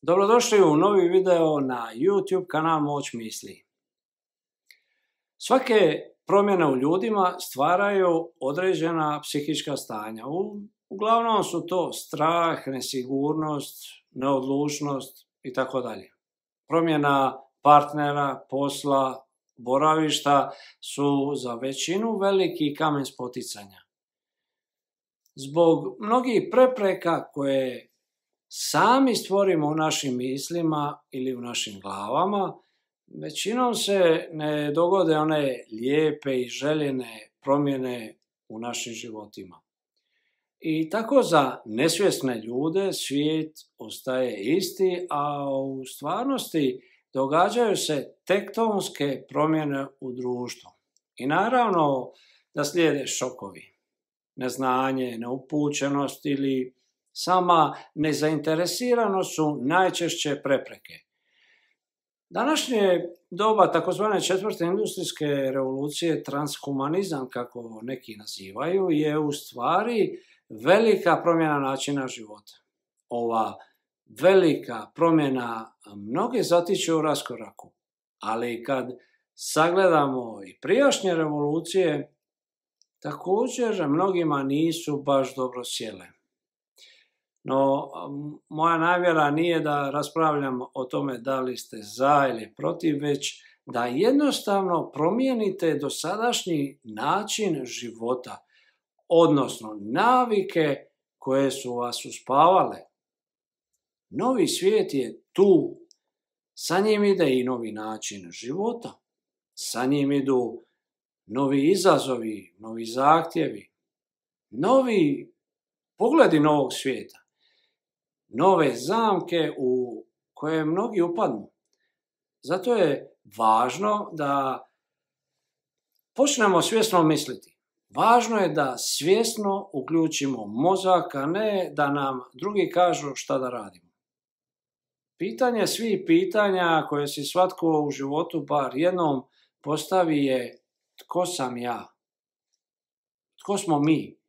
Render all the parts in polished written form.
Dobrodošli u novi video na YouTube kanal Moć misli. Svake promjene u ljudima stvaraju određena psihička stanja. Uglavnom su to strah, nesigurnost, neodlučnost itd. Promjena partnera, posla, boravišta su za većinu veliki kamen spoticanja. Zbog mnogih prepreka koje sami stvorimo u našim mislima ili u našim glavama, većinom se ne dogode one lijepe i željene promjene u našim životima. I tako za nesvjesne ljude svijet ostaje isti, a u stvarnosti događaju se tektonske promjene u društvu. I naravno da slijede šokovi. Neznanje, neupućenost ili sama nezainteresiranost su najčešće prepreke. Današnje doba takozvane četvrte industrijske revolucije, transhumanizam kako neki nazivaju, je u stvari velika promjena načina života. Ova velika promjena mnoge zatiče u raskoraku, ali kad sagledamo i prijašnje revolucije, također mnogima nisu baš dobro sjele. No, moja namjera nije da raspravljam o tome da li ste za ili protiv, već da jednostavno promijenite dosadašnji način života, odnosno navike koje su vas uspavale. Novi svijet je tu, sa njim ide i novi način života, sa njim idu novi izazovi, novi zahtjevi, novi pogledi novog svijeta, nove zamke u koje mnogi upadnu. Zato je važno da počnemo svjesno misliti. Važno je da svjesno uključimo mozak, a ne da nam drugi kažu šta da radimo. Pitanje svih pitanja koje si svatko u životu bar jednom postavi je: tko sam ja? Tko smo mi?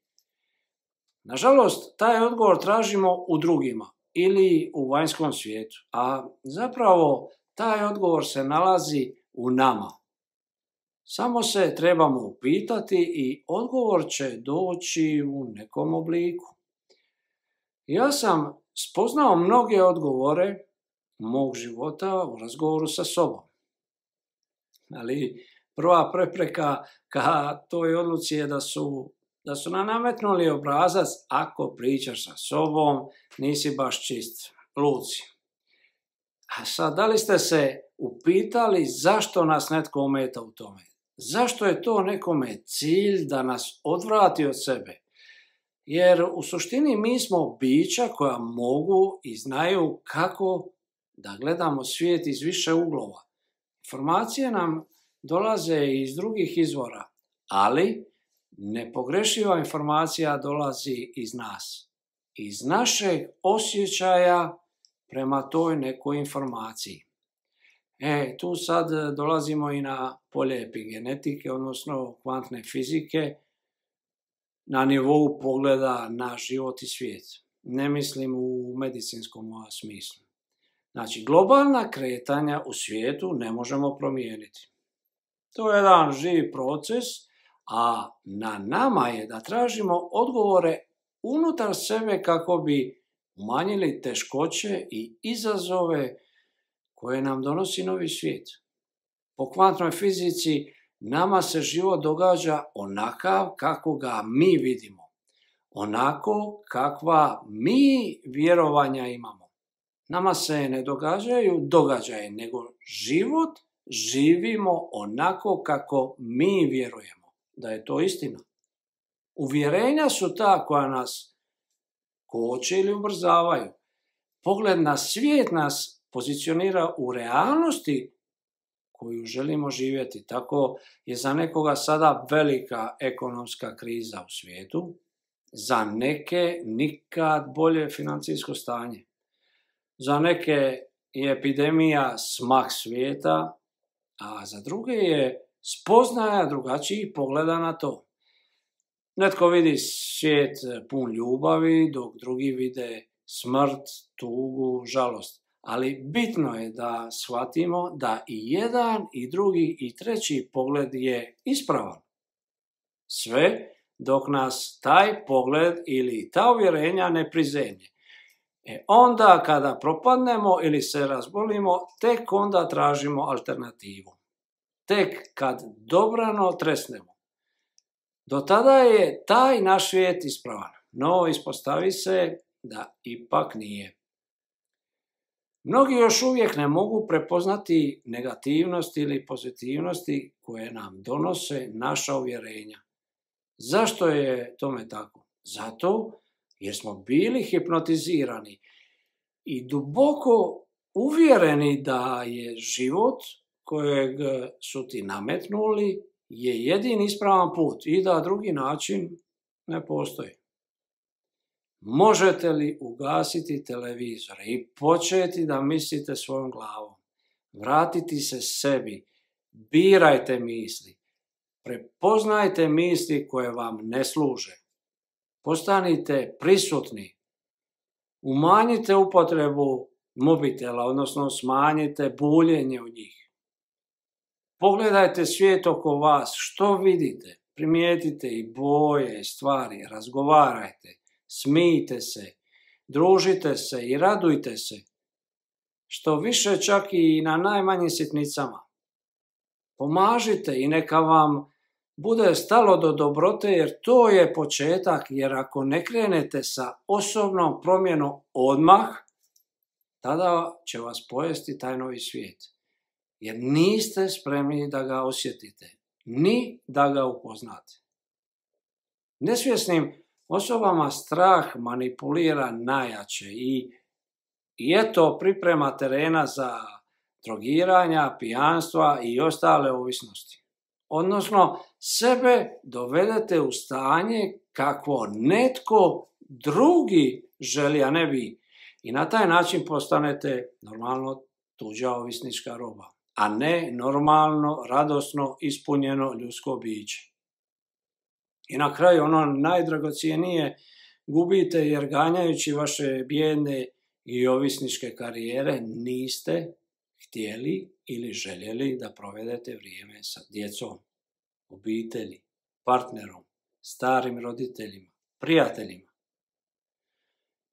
Nažalost, taj odgovor tražimo u drugima ili u vanjskom svijetu, a zapravo taj odgovor se nalazi u nama. Samo se trebamo upitati i odgovor će doći u nekom obliku. Ja sam spoznao mnoge odgovore mog života u razgovoru sa sobom. Ali prva prepreka ka toj odluci je da su nam nametnuli obrazac: ako pričaš sa sobom, nisi baš čist, lud si. A sad, da li ste se upitali zašto nas netko ometa u tome? Zašto je to nekome cilj da nas odvrati od sebe? Jer u suštini mi smo bića koja mogu i znaju kako da gledamo svijet iz više uglova. Informacije nam dolaze iz drugih izvora, ali nepogrešiva informacija dolazi iz nas, iz našeg osjećaja prema toj nekoj informaciji. Tu sad dolazimo i na polje epigenetike, odnosno kvantne fizike, na nivou pogleda na život i svijet. Ne mislim u medicinskom smislu. Znači, globalna kretanja u svijetu ne možemo promijeniti. To je jedan živi proces, a na nama je da tražimo odgovore unutar sebe kako bi umanjili teškoće i izazove koje nam donosi novi svijet. Po kvantnoj fizici nama se život događa onakav kako ga mi vidimo, onako kakva mi vjerovanja imamo. Nama se ne događaju događaje, nego život živimo onako kako mi vjerujemo da je to istina. Uvjerenja su ta koja nas koče ili ubrzavaju. Pogled na svijet nas pozicionira u realnosti koju želimo živjeti. Tako je za nekoga sada velika ekonomska kriza u svijetu, za neke nikad bolje financijsko stanje. Za neke je epidemija smak svijeta, a za druge je spoznaja drugačijih pogleda na to. Netko vidi svijet pun ljubavi, dok drugi vide smrt, tugu, žalost. Ali bitno je da shvatimo da i jedan, i drugi, i treći pogled je ispravan. Sve dok nas taj pogled ili ta uvjerenja ne prizemlje. Onda kada propadnemo ili se razbolimo, tek onda tražimo alternativu. Tek kad dobrano tresnemo. Do tada je taj naš svijet ispravan, no ispostavi se da ipak nije. Mnogi još uvijek ne mogu prepoznati negativnosti ili pozitivnosti koje nam donose naša uvjerenja. Zašto je tome tako? Zato jer smo bili hipnotizirani i duboko uvjereni da je život kojeg su ti nametnuli je jedini ispravan put i da drugi način ne postoji. Možete li ugasiti televizor i početi da mislite svojom glavom? Vratiti se sebi, birajte misli, prepoznajte misli koje vam ne služe. Postanite prisutni, umanjite upotrebu mobitela, odnosno smanjite buljenje u njih. Pogledajte svijet oko vas, što vidite, primijetite i boje, i stvari, razgovarajte, smijte se, družite se i radujte se, što više čak i na najmanjim sitnicama. Pomažite i neka vam bude stalo do dobrote, jer to je početak, jer ako ne krenete sa osobnom promjenom odmah, tada će vas pojesti taj novi svijet. Jer niste spremni da ga osjetite, ni da ga upoznate. Nesvjesnim osobama strah manipulira najjače i eto priprema terena za drogiranja, pijanstva i ostale ovisnosti. Odnosno, sebe dovedete u stanje kakvo netko drugi želi, a ne vi. I na taj način postanete normalno tuđa ovisnička roba, a ne normalno, radosno, ispunjeno ljudsko biće. I na kraju ono najdragocjenije gubite jer ganjajući vaše bijedne i ovisničke karijere niste htjeli ili željeli da provedete vrijeme sa djecom, obitelji, partnerom, starim roditeljima, prijateljima.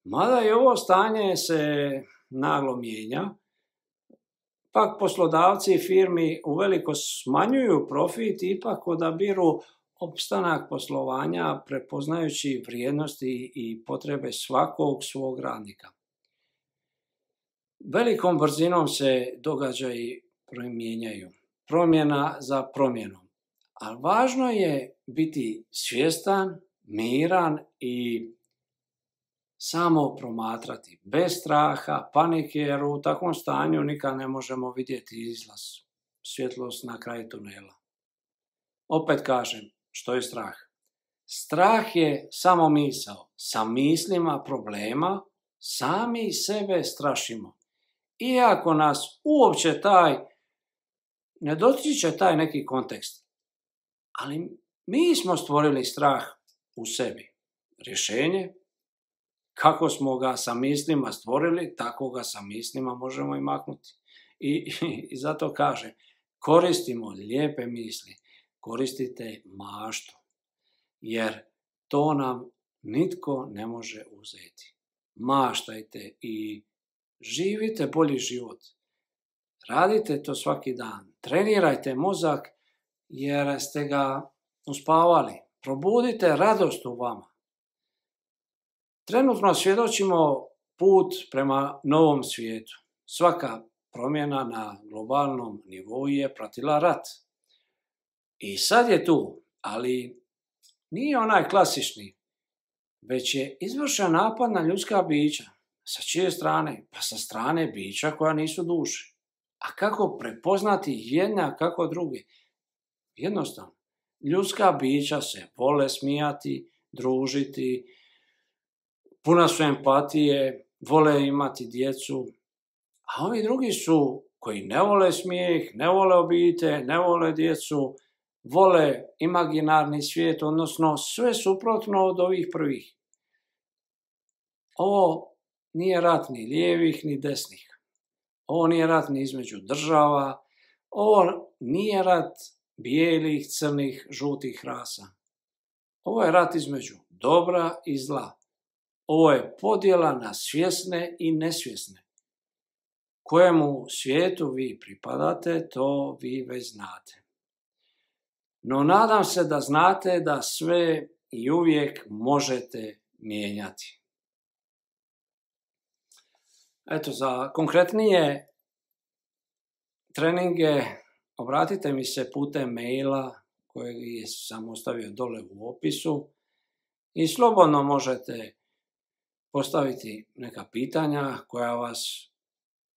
Mada i ovo stanje se naglo mijenja, pak poslodavci i firmi uveliko smanjuju profit i ipak odabiru opstanak poslovanja prepoznajući vrijednosti i potrebe svakog svog radnika. Velikom brzinom se događaji mijenjaju, promjena za promjenom. Ali važno je biti svjestan, miran i samo promatrati, bez straha, panike, jer u takvom stanju nikad ne možemo vidjeti izlaz, svjetlost na kraju tunela. Opet kažem, što je strah? Strah je samo misao. Sa mislima problema sami sebe strašimo. Iako nas uopće ne dotiče taj neki kontekst. Ali mi smo stvorili strah u sebi. Rješenje, kako smo ga sa mislima stvorili, tako ga sa mislima možemo i maknuti. I zato kažem, koristimo lijepe misli, koristite maštu, jer to nam nitko ne može uzeti. Maštajte i živite bolji život. Radite to svaki dan. Trenirajte mozak jer ste ga uspavali. Probudite radost u vama. Trenutno svjedočimo put prema novom svijetu. Svaka promjena na globalnom nivou je pratila rat. I sad je tu, ali nije onaj klasični, već je izvršen napad na ljudska bića. Sa čije strane? Pa sa strane bića koja nisu duše. A kako prepoznati jedne, a kako druge? Jednostavno. Ljudska bića se vole smijati, družiti, puna su empatije, vole imati djecu. A ovi drugi su koji ne vole smijeh, ne vole obitelj, ne vole djecu, vole imaginarni svijet, odnosno sve suprotno od ovih prvih. Ovo nije rat ni lijevih ni desnih. Ovo nije rat ni između država, ovo nije rat bijelih, crnih, žutih rasa. Ovo je rat između dobra i zla. Ovo je podjela na svjesne i nesvjesne. Kojemu svijetu vi pripadate, to vi već znate. No nadam se da znate da sve i uvijek možete mijenjati. Eto, za konkretnije treninge obratite mi se putem maila kojeg sam ostavio dole u opisu i slobodno možete postaviti neka pitanja koja vas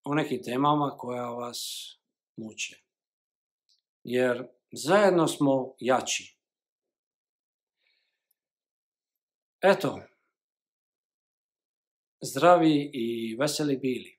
o nekim temama koja vas muče. Jer zajedno smo jači. Eto, zdravi i veseli bili.